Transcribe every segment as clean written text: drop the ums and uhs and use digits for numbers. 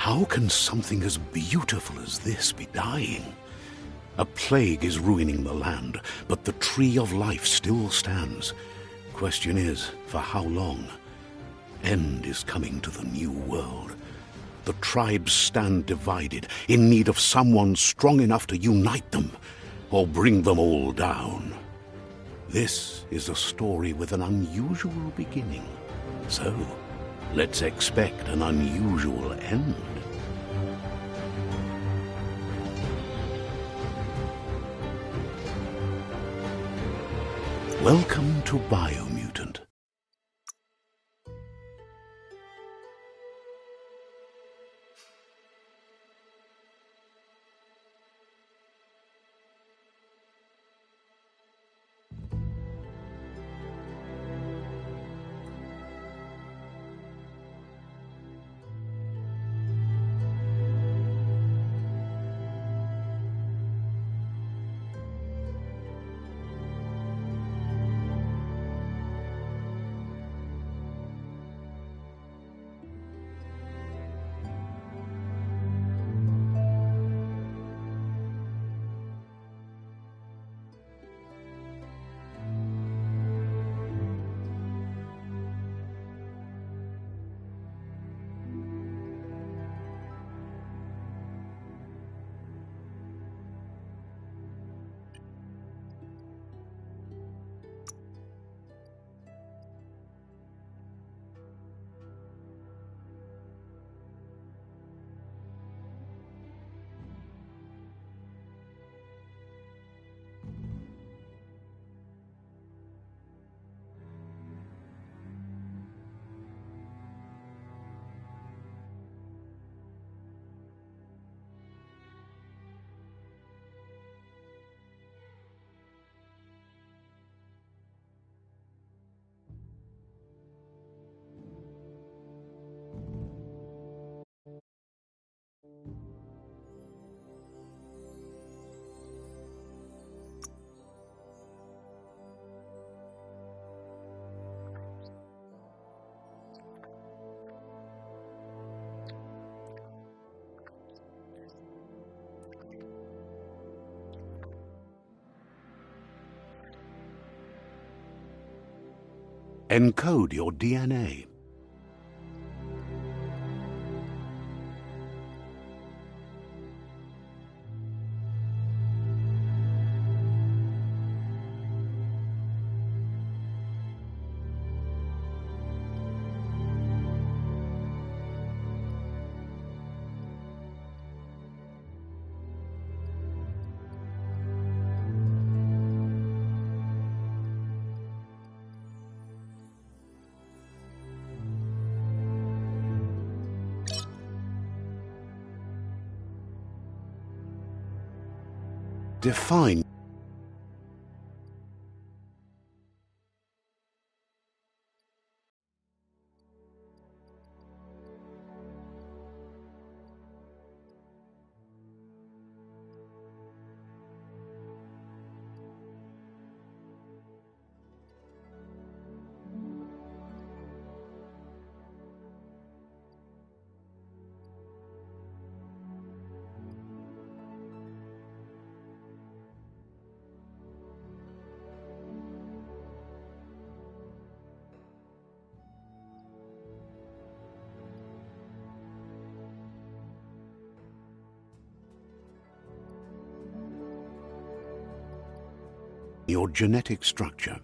How can something as beautiful as this be dying? A plague is ruining the land, but the tree of life still stands. Question is, for how long? End is coming to the new world. The tribes stand divided, in need of someone strong enough to unite them, or bring them all down. This is a story with an unusual beginning. So, let's expect an unusual end. Welcome to Biomutant. Encode your DNA. Define. Your genetic structure.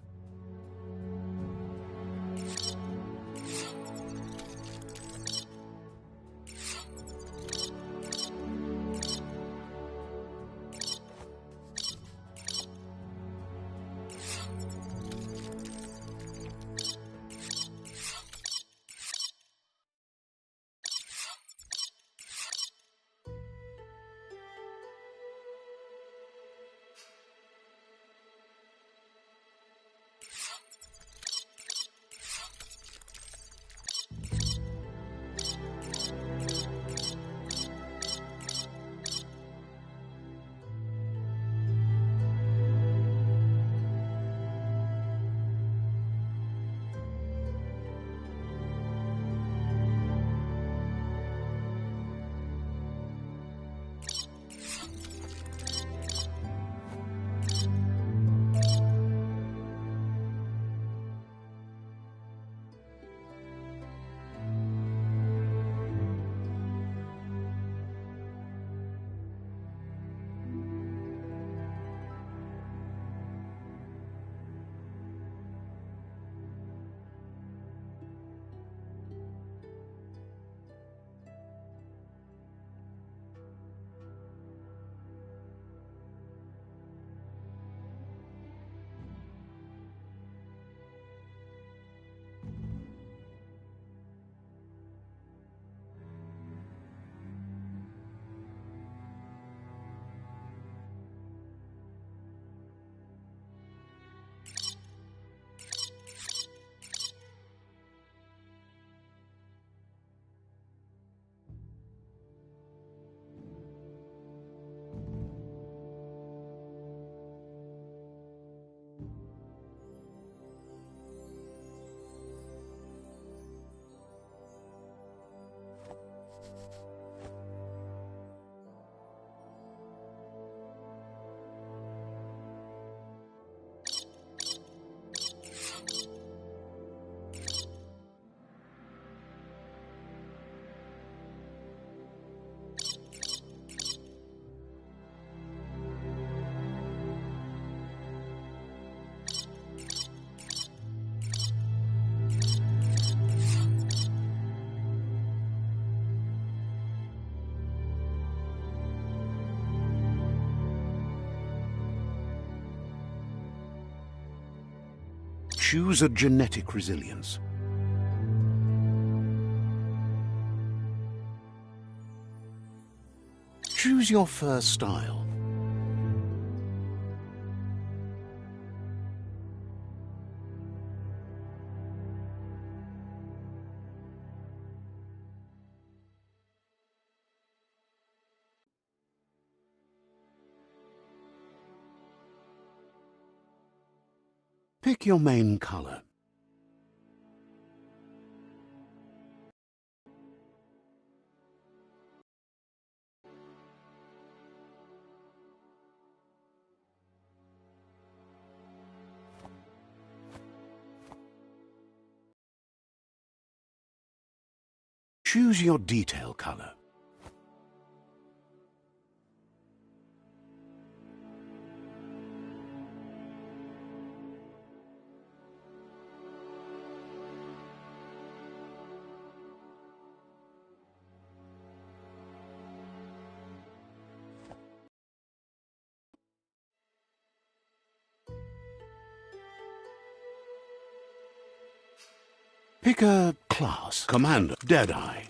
Choose a genetic resilience. Choose your fur style. Pick your main color. Choose your detail color. Pick a class. Commander, Deadeye.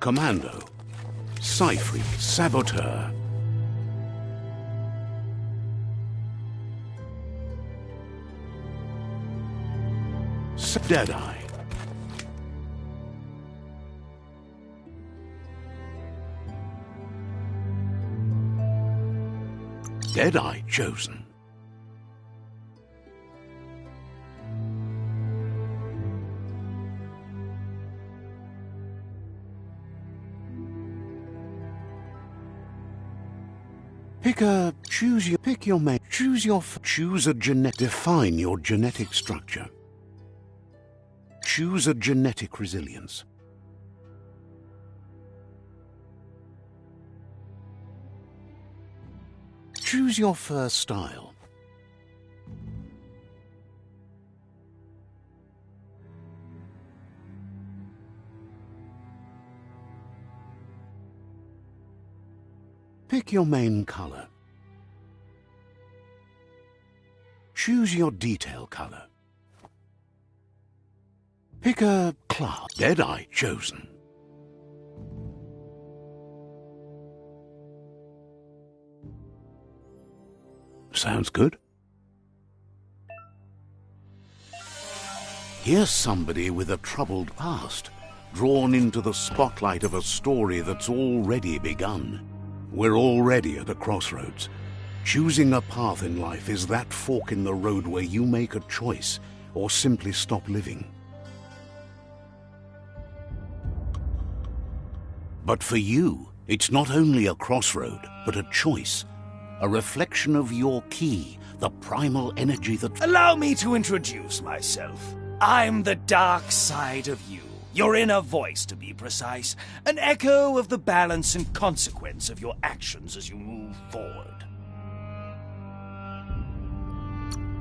Commando, Cypher, Saboteur. Deadeye. Deadeye chosen. Pick your mate. Choose a genetic. Define your genetic structure. Choose a genetic resilience. Choose your fur style. Pick your main color. Choose your detail color. Pick a class. Deadeye chosen. Sounds good. Here's somebody with a troubled past, drawn into the spotlight of a story that's already begun. We're already at a crossroads. Choosing a path in life is that fork in the road where you make a choice or simply stop living. But for you, it's not only a crossroad, but a choice. A reflection of your key, the primal energy that... Allow me to introduce myself. I'm the dark side of you. Your inner voice, to be precise. An echo of the balance and consequence of your actions as you move forward.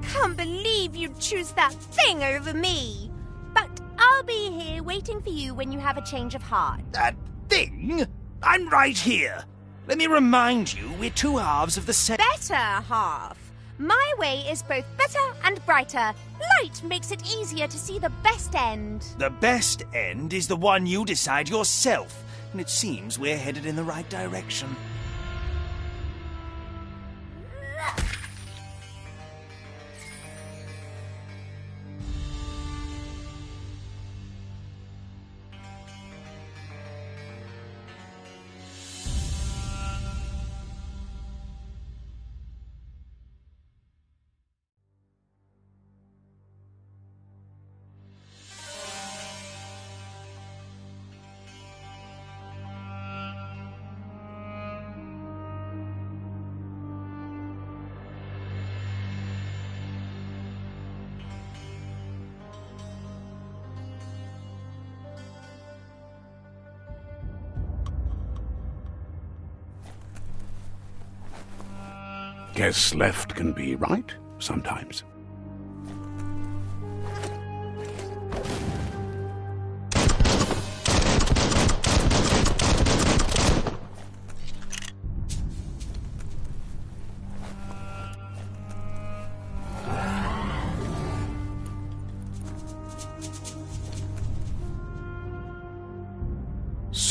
Can't believe you'd choose that thing over me. But I'll be here waiting for you when you have a change of heart. That thing? I'm right here. Let me remind you, we're two halves of the same... Better half. My way is both better and brighter. Light makes it easier to see the best end. The best end is the one you decide yourself, and it seems we're headed in the right direction. Guess left can be right, sometimes.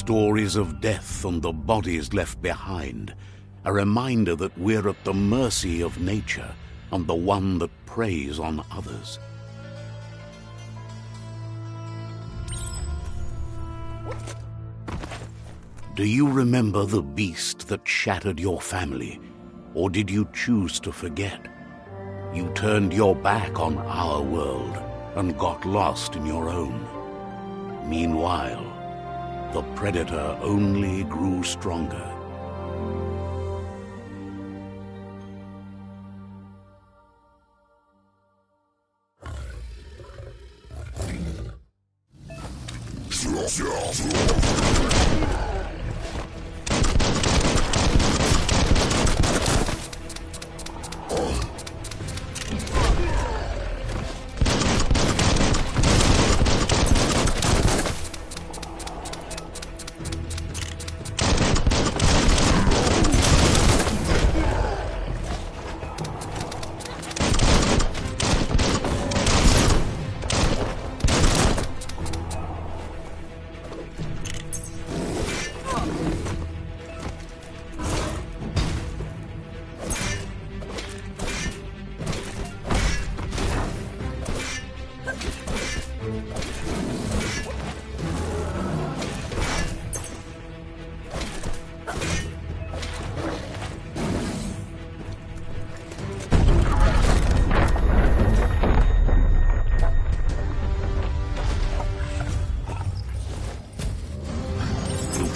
Stories of death and the bodies left behind. A reminder that we're at the mercy of nature and the one that preys on others. Do you remember the beast that shattered your family? Or did you choose to forget? You turned your back on our world and got lost in your own. Meanwhile, the predator only grew stronger.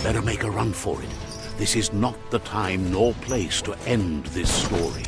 Better make a run for it. This is not the time nor place to end this story.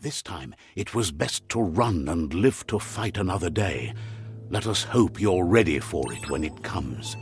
This time, it was best to run and live to fight another day. Let us hope you're ready for it when it comes.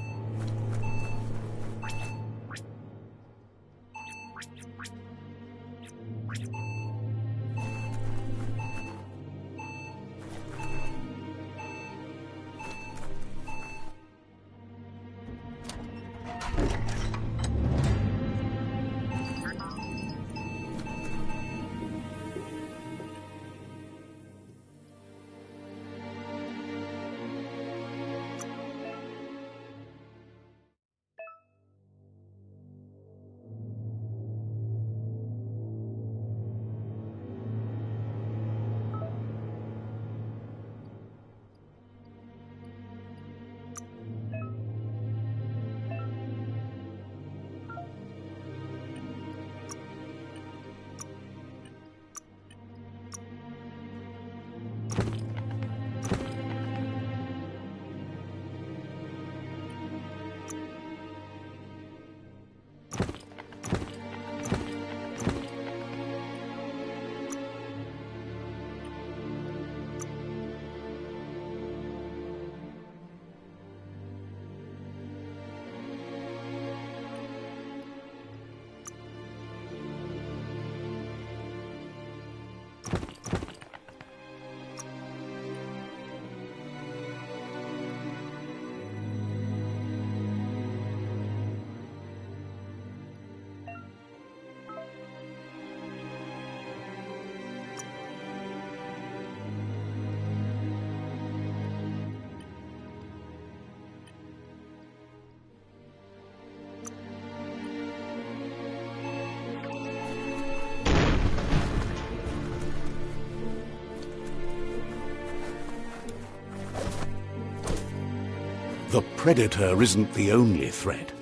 The predator isn't the only threat.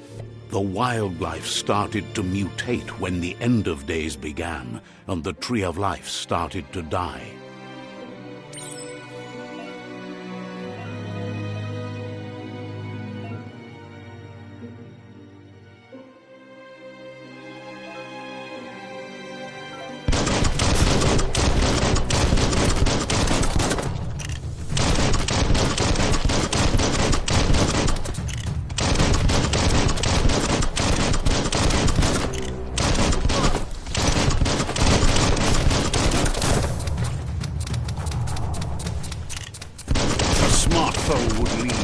The wildlife started to mutate when the end of days began, and the tree of life started to die. foe would leave.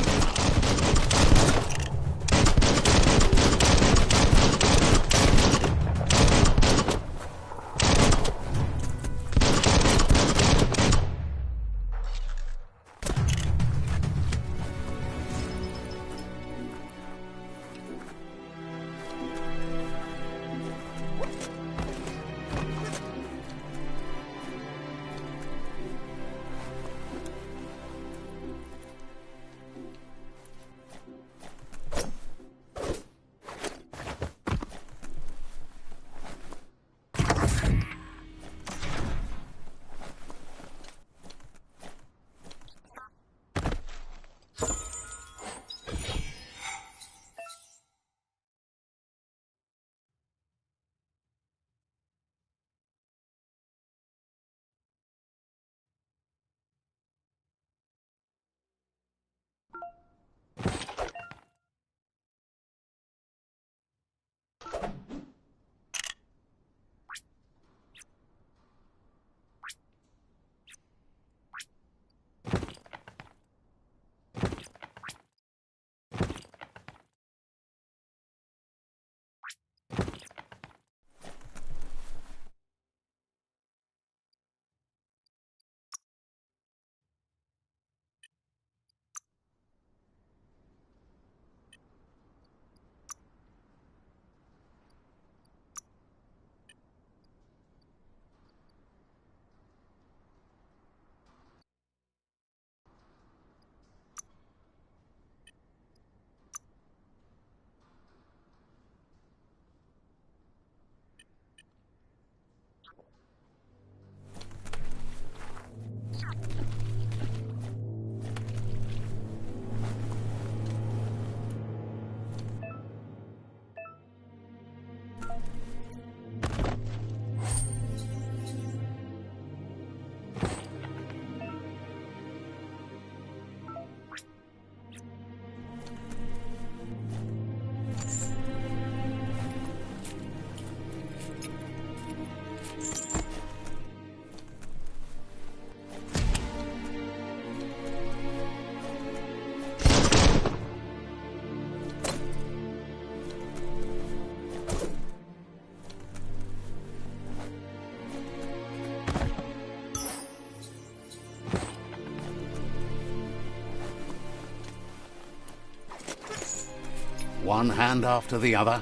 One hand after the other.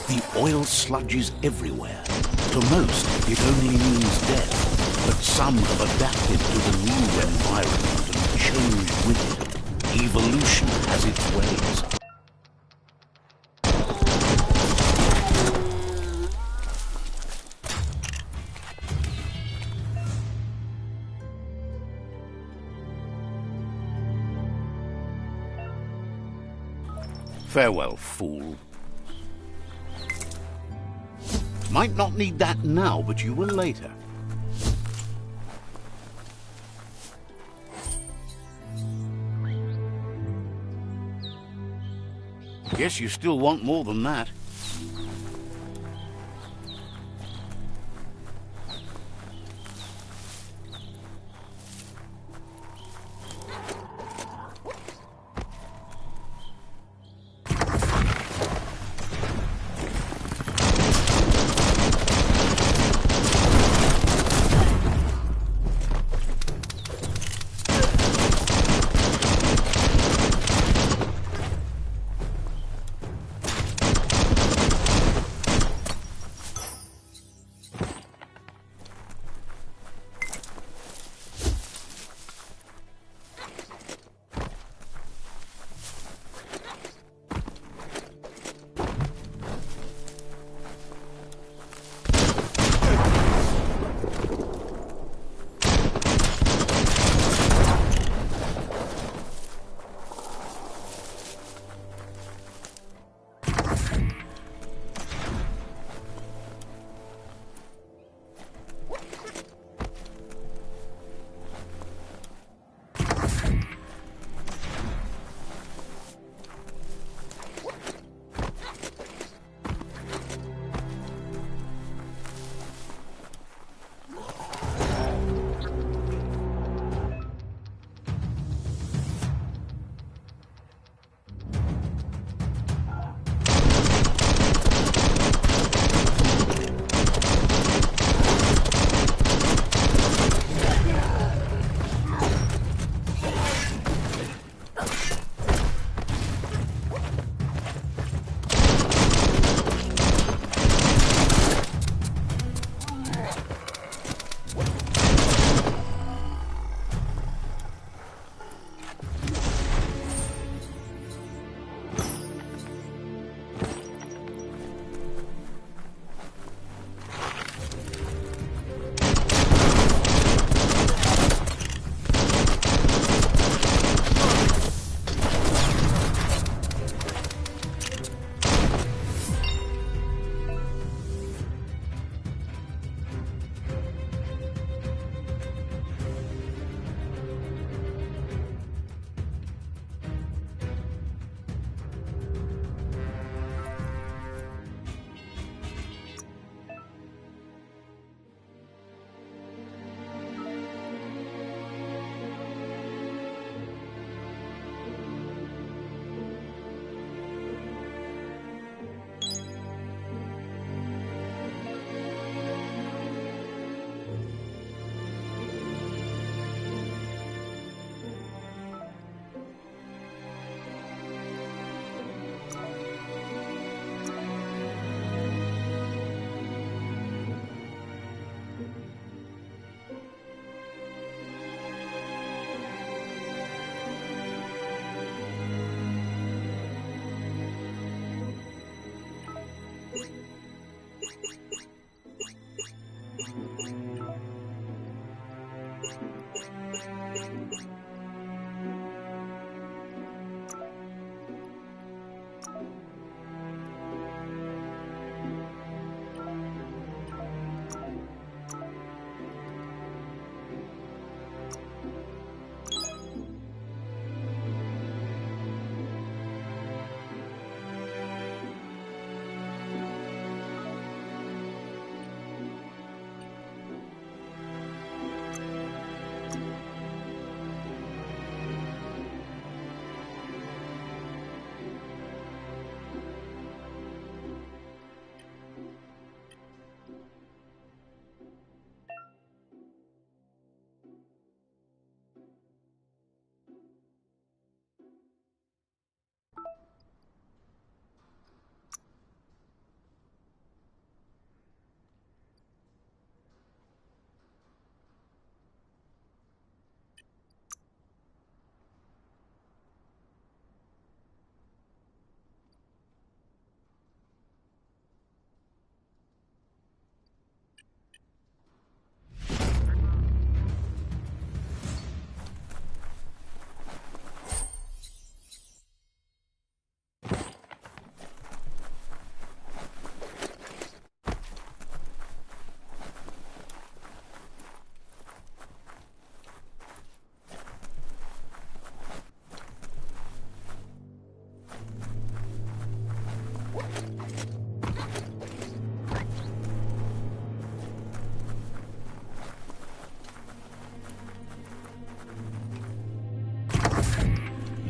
The oil sludges everywhere. To most, it only means death. But some have adapted to the new environment and changed with it. Evolution has its ways. Farewell, fool. Might not need that now, but you will later. Guess you still want more than that.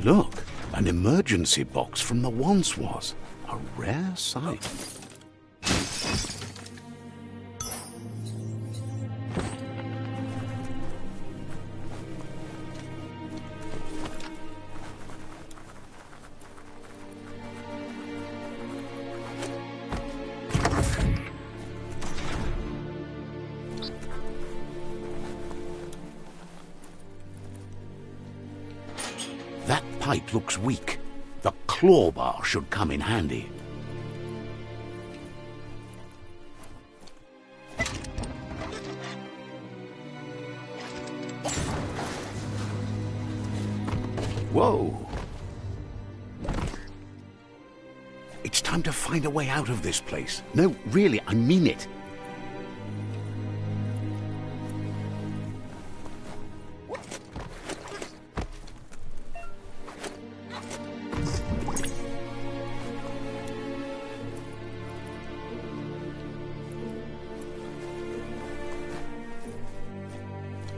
Look, an emergency box from the once was. A rare sight. That pipe looks weak. The claw bar should come in handy. Whoa! It's time to find a way out of this place. No, really, I mean it.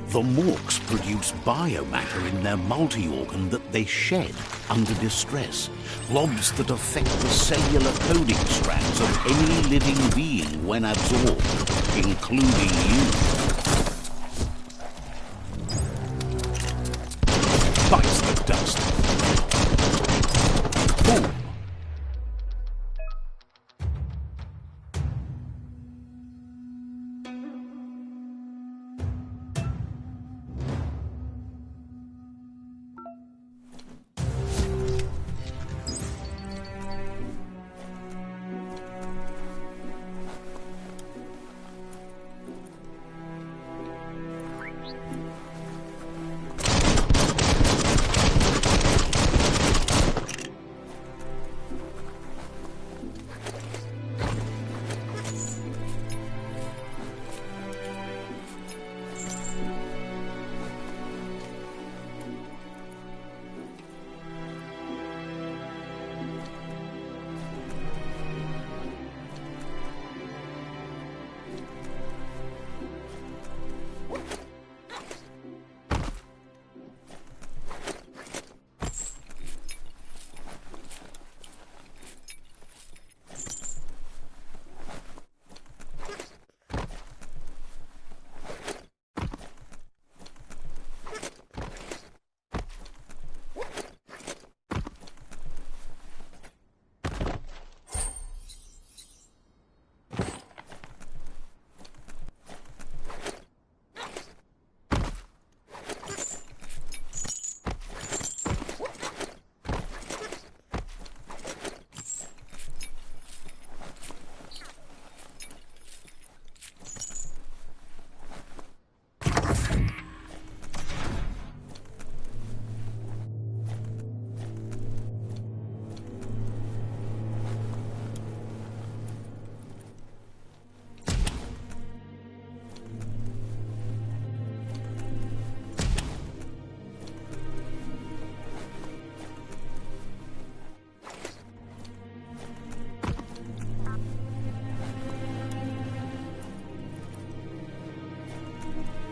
The Morks produce biomatter in their multi-organ that they shed under distress. Blobs that affect the cellular coding strands of any living being when absorbed, including you. Bites the dust. Boom.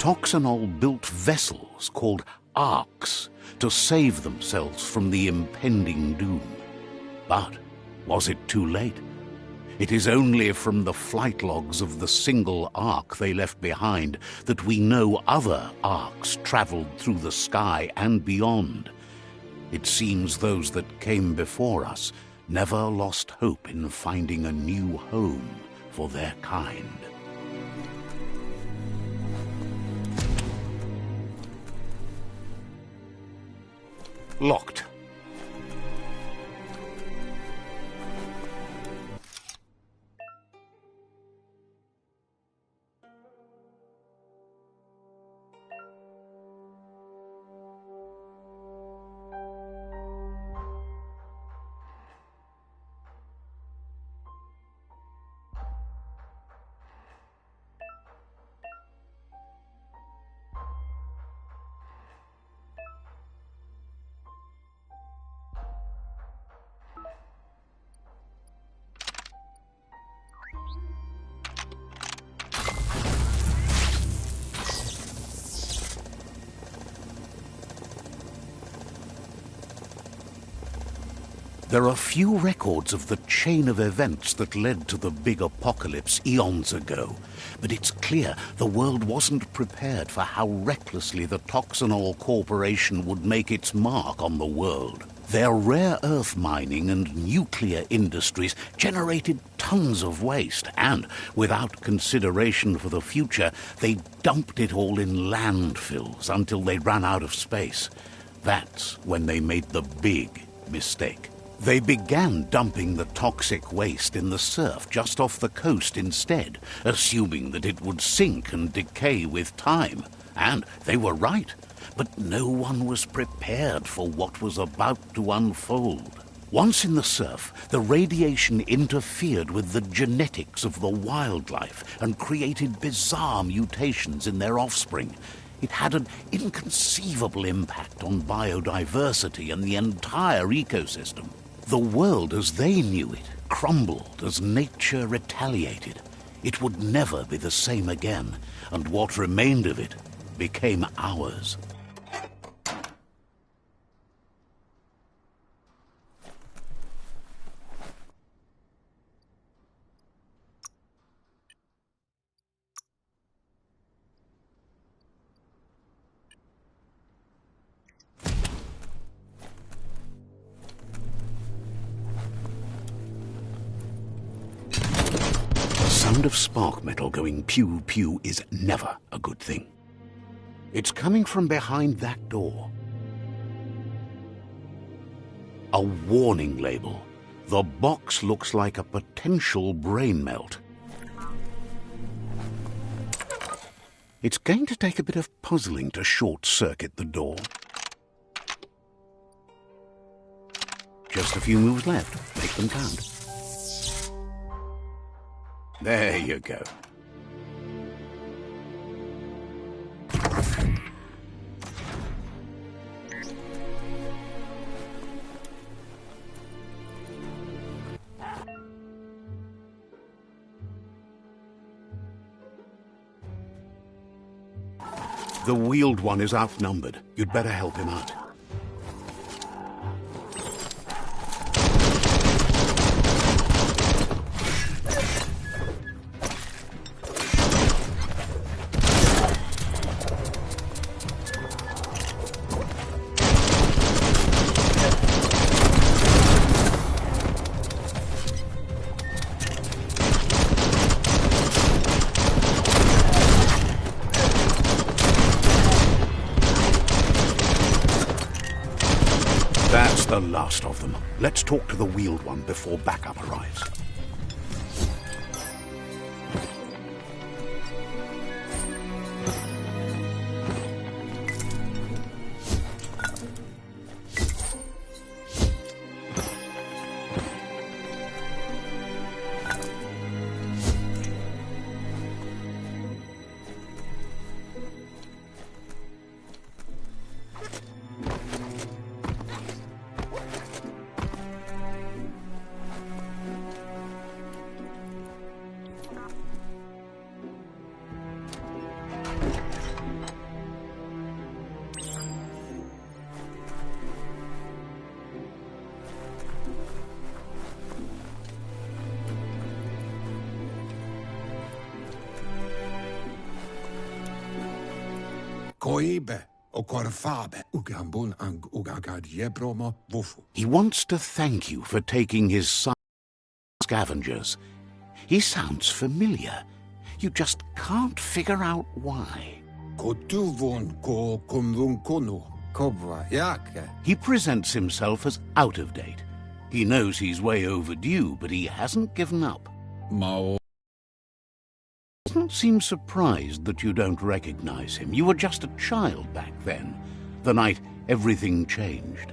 Toxanol built vessels called arks to save themselves from the impending doom. But was it too late? It is only from the flight logs of the single ark they left behind that we know other arks traveled through the sky and beyond. It seems those that came before us never lost hope in finding a new home for their kind. Locked. There are few records of the chain of events that led to the big apocalypse eons ago, but it's clear the world wasn't prepared for how recklessly the Toxanol Corporation would make its mark on the world. Their rare earth mining and nuclear industries generated tons of waste, and, without consideration for the future, they dumped it all in landfills until they ran out of space. That's when they made the big mistake. They began dumping the toxic waste in the surf just off the coast instead, assuming that it would sink and decay with time. And they were right, but no one was prepared for what was about to unfold. Once in the surf, the radiation interfered with the genetics of the wildlife and created bizarre mutations in their offspring. It had an inconceivable impact on biodiversity and the entire ecosystem. The world as they knew it crumbled as nature retaliated. It would never be the same again, and what remained of it became ours. The sound of spark metal going pew-pew is never a good thing. It's coming from behind that door. A warning label. The box looks like a potential brain melt. It's going to take a bit of puzzling to short-circuit the door. Just a few moves left. Make them count. There you go. The wheeled one is outnumbered. You'd better help him out. That's the last of them. Let's talk to the wheeled one before backup arrives. Koibe, okorfabe, ugambun ang ugagad yebromo wufu. He wants to thank you for taking his son scavengers. He sounds familiar. You just can't figure out why. Kotuvun ko kumlun konu, kobwa yake. He presents himself as out of date. He knows he's way overdue, but he hasn't given up. Mao. Doesn't seem surprised that you don't recognize him. You were just a child back then, the night everything changed.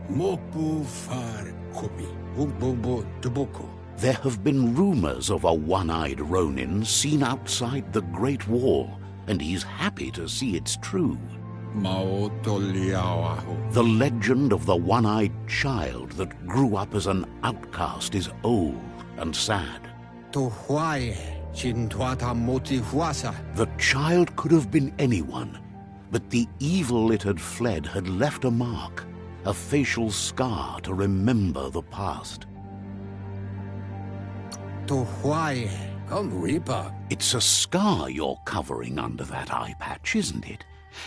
Mopu far kobi, umbobo toboko. There have been rumors of a one-eyed Ronin seen outside the Great Wall, and he's happy to see it's true. Mao toliawaho. The legend of the one-eyed child that grew up as an outcast is old and sad. To huaye, chintuata moti huasa. The child could have been anyone, but the evil it had fled had left a mark, a facial scar to remember the past. To huaye, reaper. It's a scar you're covering under that eye patch, isn't it?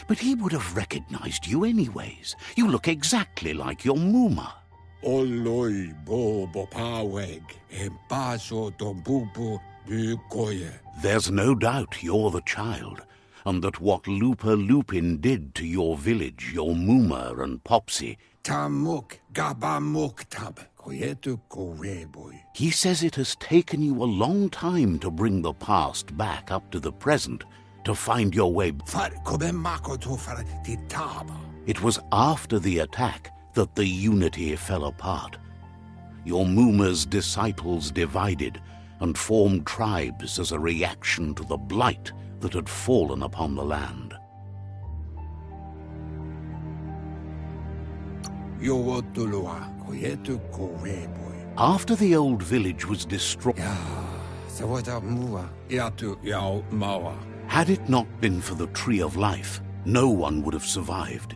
But he would have recognized you anyways. You look exactly like your Muma. Oloi bobo paweg, empaso dombubu bukoye. There's no doubt you're the child, and that what Lupa Lupin did to your village, your Muma and Popsy... Tamuk gabamuk tab, koyetu koreboy. He says it has taken you a long time to bring the past back up to the present, to find your way... Far kobemako to far titaba. It was after the attack that the unity fell apart. Your Muma's disciples divided and formed tribes as a reaction to the blight that had fallen upon the land. Yowotulua, koyetu koreboy. After the old village was destroyed... Sawata mua, yatu yao mawa. Had it not been for the Tree of Life, no one would have survived.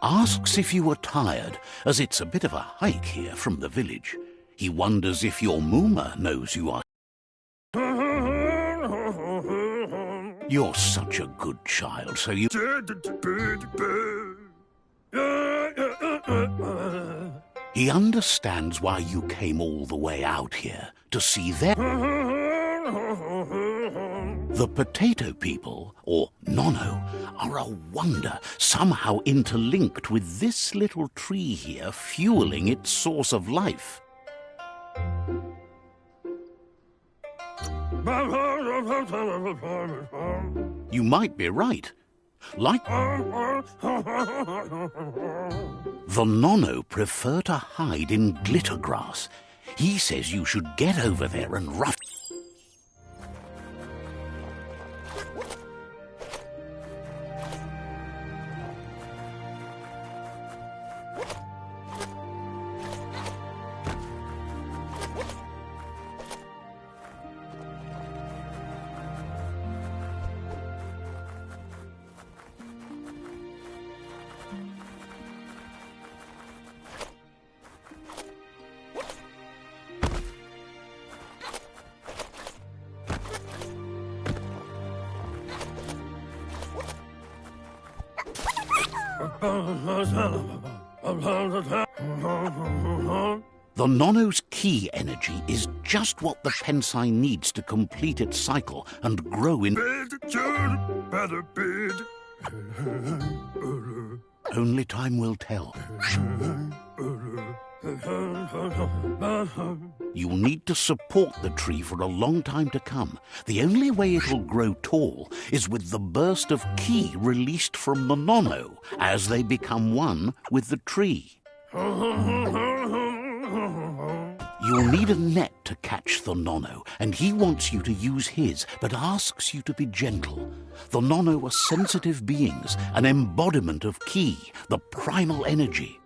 Asks if you were tired, as it's a bit of a hike here from the village. He wonders if your Muma knows you are. You're such a good child, so you... He understands why you came all the way out here, to see them. The potato people, or Nono, are a wonder, somehow interlinked with this little tree here, fueling its source of life. You might be right. Like... The Nono prefer to hide in glitter grass. He says you should get over there and rough... The Nono's key energy is just what the Pensai needs to complete its cycle and grow in... Only time will tell. You'll need to support the tree for a long time to come. The only way it'll grow tall is with the burst of ki released from the nono as they become one with the tree. You'll need a net to catch the nono, and he wants you to use his, but asks you to be gentle. The nono are sensitive beings, an embodiment of ki, the primal energy.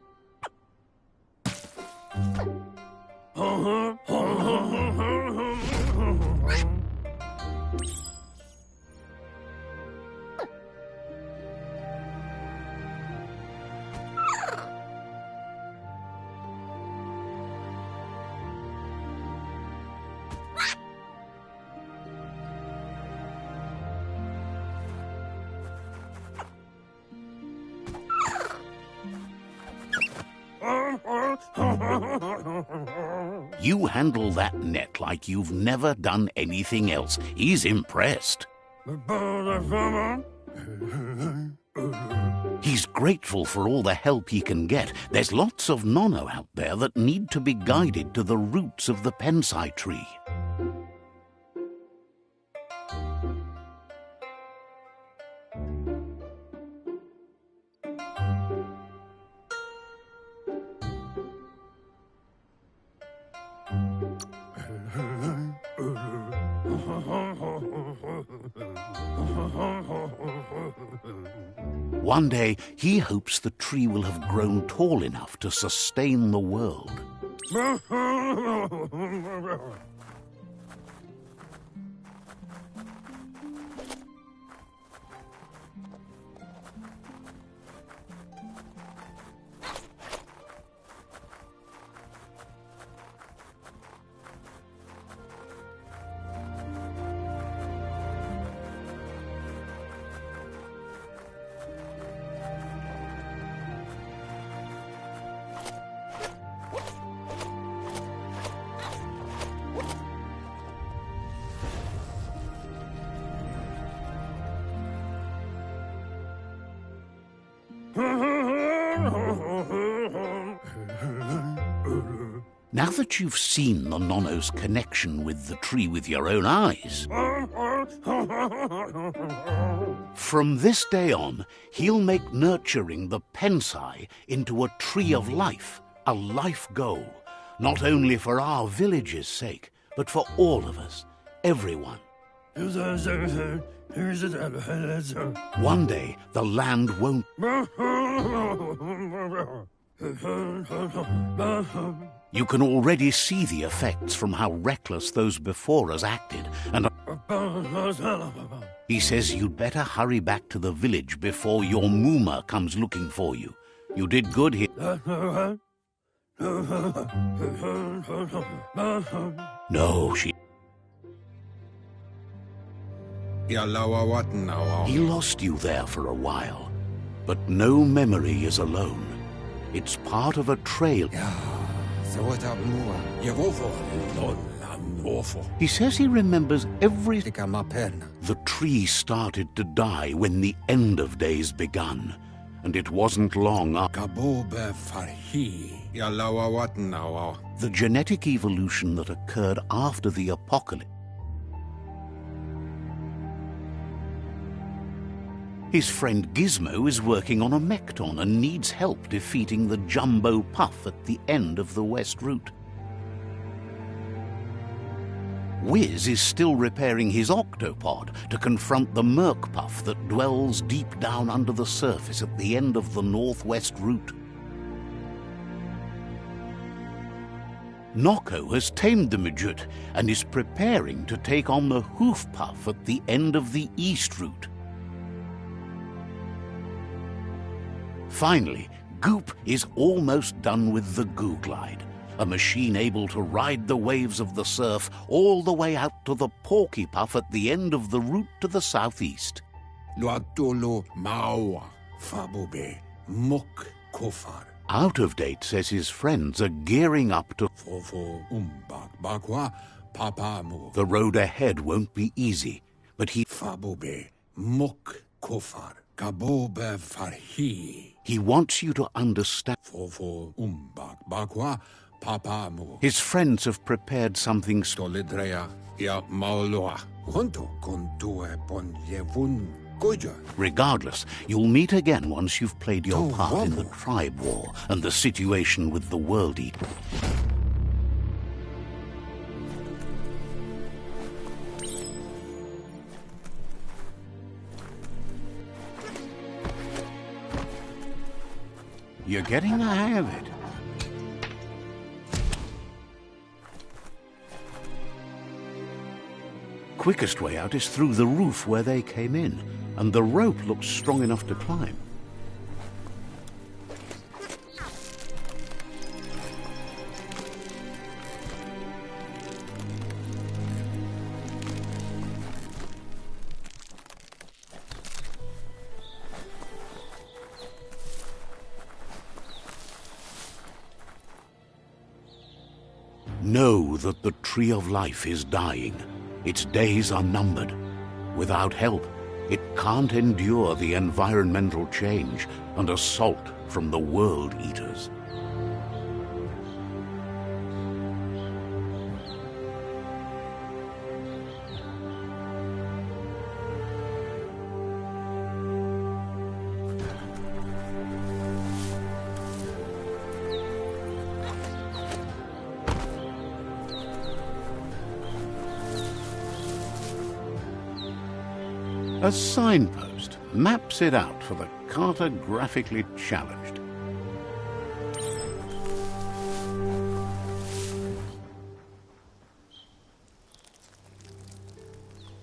You handle that net like you've never done anything else. He's impressed. He's grateful for all the help he can get. There's lots of nono out there that need to be guided to the roots of the pensai tree. One day, he hopes the tree will have grown tall enough to sustain the world. Now that you've seen the nono's connection with the tree with your own eyes, from this day on, he'll make nurturing the pensai into a tree of life, a life goal, not only for our village's sake, but for all of us, everyone. One day, the land won't... You can already see the effects from how reckless those before us acted, and he says you'd better hurry back to the village before your Muma comes looking for you. You did good here. No, she... He lost you there for a while, but no memory is alone. It's part of a trail. He says he remembers every... The tree started to die when the end of days begun, and it wasn't long after. The genetic evolution that occurred after the apocalypse. His friend Gizmo is working on a Mekton and needs help defeating the Jumbo Puff at the end of the West Route. Wiz is still repairing his Octopod to confront the Merc Puff that dwells deep down under the surface at the end of the Northwest Route. Noko has tamed the Midget and is preparing to take on the Hoof Puff at the end of the East Route. Finally, Goop is almost done with the Goo Glide, a machine able to ride the waves of the surf all the way out to the Porky Puff at the end of the route to the southeast. Out of Date says his friends are gearing up to... The road ahead won't be easy, but he... Gabobe farhi. He wants you to understand. Fofo umbak bakwa papa mu. His friends have prepared something Toledrea ya mauloa. Honto kontue ponjevun goja. Regardless, you'll meet again once you've played your To part in the wobble. tribe war and the situation with the World Eater. You're getting the hang of it. Quickest way out is through the roof where they came in, and the rope looks strong enough to climb. Know that the Tree of Life is dying. Its days are numbered. Without help, it can't endure the environmental change and assault from the World Eaters. A signpost maps it out for the cartographically challenged.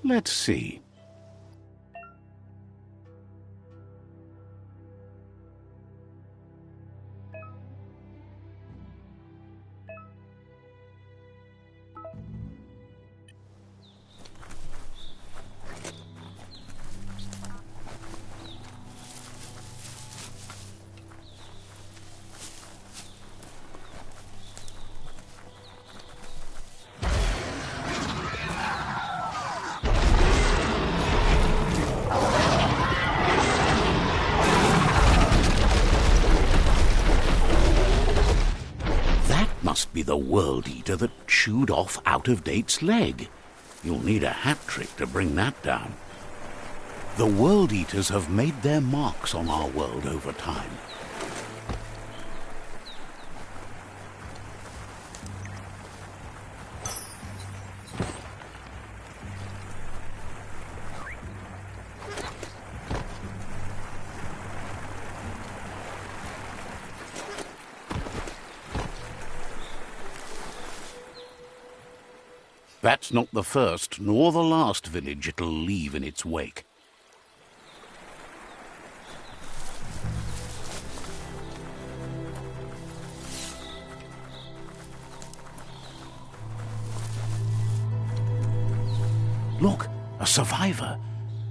Let's see. Must be the World Eater that chewed off Out-of-Date's leg. You'll need a hat trick to bring that down. The World Eaters have made their marks on our world over time. That's not the first nor the last village it'll leave in its wake. Look, a survivor.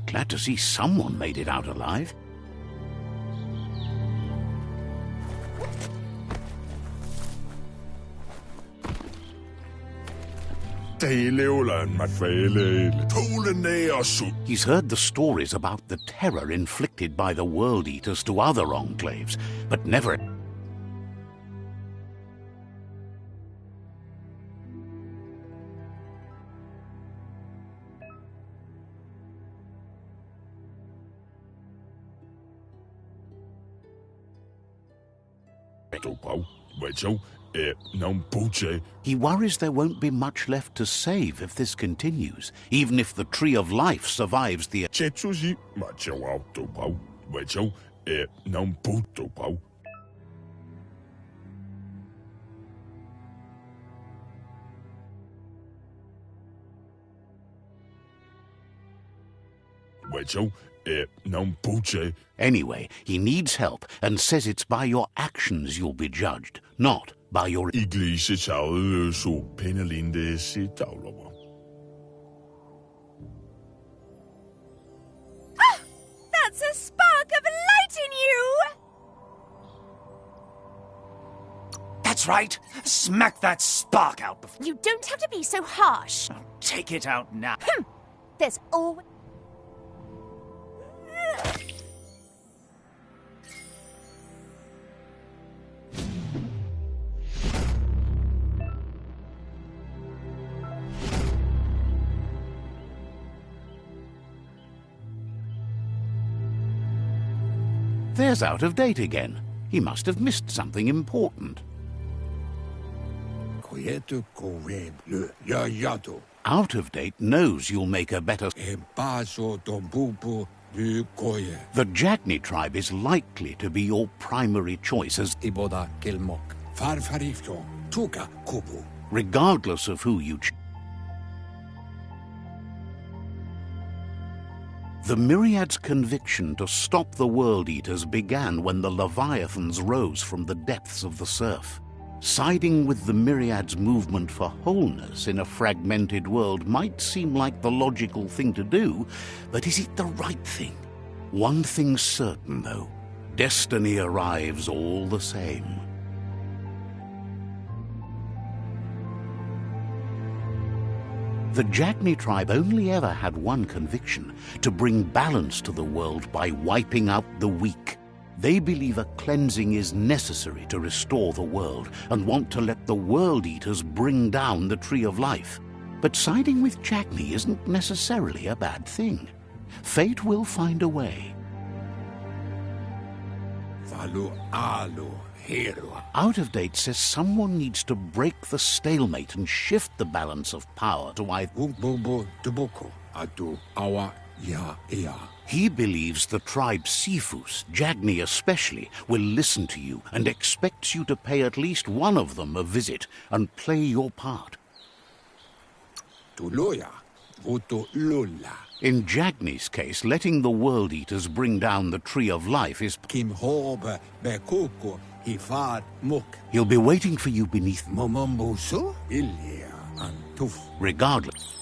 Glad to see someone made it out alive. He's heard the stories about the terror inflicted by the World Eaters to other enclaves, but never... He worries there won't be much left to save if this continues, even if the Tree of Life survives the... Anyway, he needs help and says it's by your actions you'll be judged, not by your... That's a spark of light in you! That's right. Smack that spark out before... You don't have to be so harsh. Take it out now. There's always... There's Out of Date again. He must have missed something important. Quieto corre le yayato. Out of Date knows you'll make a better... E baso tombupo du koye. The Jagni tribe is likely to be your primary choice as... Iboda kelmok. Farfarifto. Tuka kupu. regardless of who you choose. The Myriad's conviction to stop the World Eaters began when the Leviathans rose from the depths of the surf. Siding with the Myriad's movement for wholeness in a fragmented world might seem like the logical thing to do, but is it the right thing? One thing's certain, though. Destiny arrives all the same. The Jagni tribe only ever had one conviction: to bring balance to the world by wiping out the weak. They believe a cleansing is necessary to restore the world and want to let the World Eaters bring down the Tree of Life. But siding with Jagni isn't necessarily a bad thing. Fate will find a way. Falu alu hero. Out of Date says someone needs to break the stalemate and shift the balance of power to either... Bumbo tuboko atu awa ya ea. He believes the tribe Sifus, Jagni especially, will listen to you and expects you to pay at least one of them a visit and play your part. Tuloya voto lola. In Jagni's case, letting the World Eaters bring down the Tree of Life is... Kim hobe bekoko hifar muk. He'll be waiting for you beneath... Momombuso ilia antuf. Regardless...